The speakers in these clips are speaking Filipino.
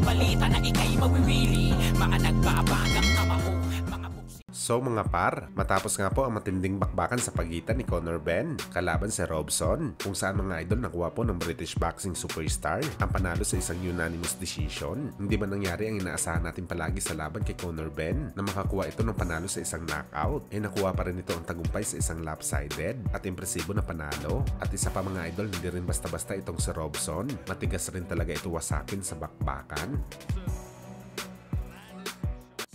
balita na ika'y mawiwili. Mga nagbabagang kamao, mga So mga par, matapos nga po ang matinding bakbakan sa pagitan ni Conor Benn kalaban si Robson, kung saan mga idol nakuha po ng British boxing superstar ang panalo sa isang unanimous decision, hindi ba nangyari ang inaasahan natin palagi sa laban kay Conor Benn na makakuha ito ng panalo sa isang knockout? Nakuha pa rin ito ang tagumpay sa isang lopsided at impresibo na panalo. At isa pa mga idol, hindi rin basta-basta itong si Robson, matigas rin talaga ito wasakin sa bakbakan.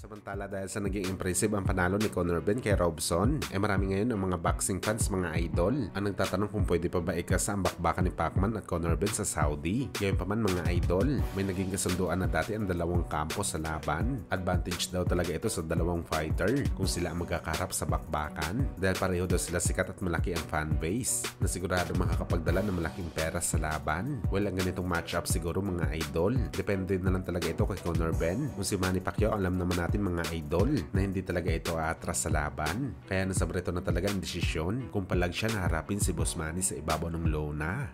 Samantala dahil sa naging impressive ang panalo ni Conor Benn kay Robson, marami ngayon ang mga boxing fans mga idol ang nagtatanong kung pwede pa ba ikasa ang bakbakan ni Pacman at Conor Benn sa Saudi. Ngayon pa man mga idol, may naging kasunduan na dati ang dalawang kampo sa laban. Advantage daw talaga ito sa dalawang fighter kung sila ang magkakaharap sa bakbakan dahil pareho daw sila sikat at malaki ang fanbase na sigurado makakapagdala ng malaking pera sa laban. Well, ang ganitong matchup siguro mga idol, depende na lang talaga ito kay Conor Benn. Kung si Manny Pacquiao, alam naman natin mga idol na hindi talaga ito aatras sa laban, kaya nasa breto na talaga ang desisyon kung palag siya na harapin si Boss Manny sa ibabaw ng lona.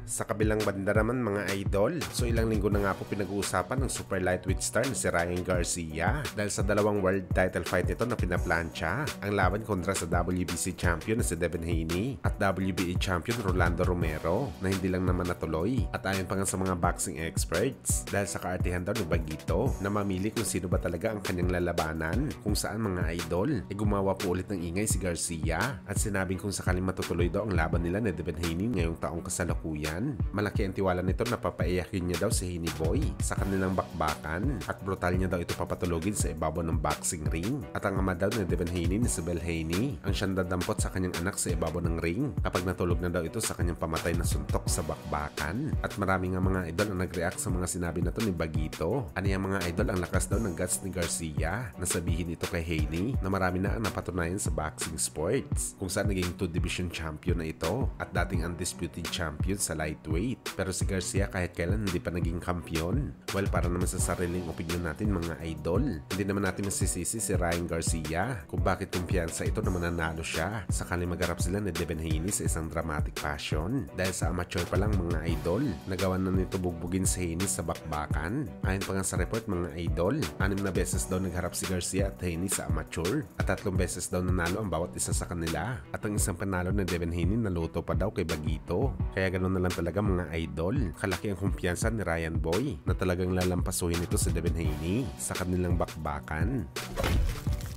Sa kabilang banda naman mga idol, so ilang linggo na nga po pinag-uusapan ng super lightweight star na si Ryan Garcia dahil sa dalawang world title fight nito na pinaplansya ang laban kontra sa WBC champion na si Devin Haney at WBA champion Rolando Romero na hindi lang naman natuloy. At ayon pa nga sa mga boxing experts, dahil sa kaartihan daw ni Bagito na mamili kung sino ba talaga ang kanyang lalabanan, kung saan mga idol gumawa po ulit ng ingay si Garcia at sinabing kung sakaling matutuloy daw ang laban nila ni Devin Haney ngayong taong kasalukuyan, malaki ang tiwala nito na papaiyakin niya daw si Haney Boy sa kanilang bakbakan at brutal niya daw ito papatulogin sa ibabaw ng boxing ring. At ang ama daw ni Devin Haney ni Sibel Haney ang siyang dadampot sa kanyang anak sa ibabaw ng ring kapag natulog na daw ito sa kanyang pamatay na suntok sa bakbakan. At marami nga mga idol ang nag-react sa mga sinabi na to ni Bagito. Ano yung mga idol, ang lakas daw ng guts ni Garcia na sabihin ito kay Haney na marami na ang napatunayan sa boxing sports, kung saan naging 2 division champion na ito at dating undisputed champion sa lightweight. Pero si Garcia kahit kailan hindi pa naging kampiyon. Well, para naman sa sariling opinion natin mga idol, hindi naman natin masisisi si Ryan Garcia kung bakit kumpiyansa ito na mananalo siya sakaling magharap sila ni Devin Haney sa isang dramatic passion. Dahil sa amateur pa lang mga idol, nagawa na nito bugbugin si Haney sa bakbakan. Ayon pa nga sa report mga idol, 6 na beses daw nagharap si Garcia at Haney sa amateur at 3 beses daw nanalo ang bawat isa sa kanila. At ang isang panalo ni Devin Haney naluto pa daw kay Bagito. Kaya ganoon na lang talaga mga idol, kalaki ang kumpiyansa ni Ryan Boy na talagang lalampasuhin ito sa Devin Haney sa kanilang bakbakan.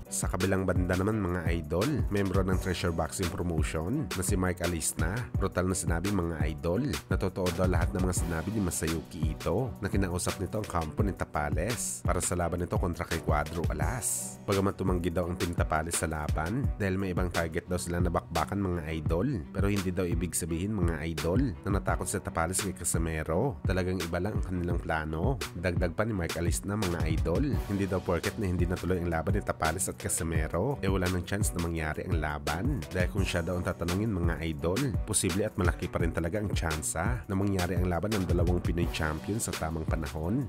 Sa kabilang banda naman mga idol, membro ng Treasure Boxing Promotion na si Mike Alisna, brutal na sinabi mga idol na totoo daw lahat ng mga sinabi ni Masayuki Ito na kinausap nito ang kampo ni Tapales para sa laban nito kontra kay Cuadro Alas. Bagamat tumanggi daw ang Team Tapales sa laban dahil may ibang target daw sila na bakbakan mga idol, pero hindi daw ibig sabihin mga idol na natakot si Tapales kay Casimero. Talagang iba lang ang kanilang plano. Dagdag pa ni Mike Alisna mga idol, hindi daw porket na hindi natuloy ang laban ni Tapales at Casimero, wala ng chance na mangyari ang laban. Dahil kung siya daw ang tatanungin mga idol, posible at malaki pa rin talaga ang tsansa na mangyari ang laban ng dalawang Pinoy champion sa tamang panahon.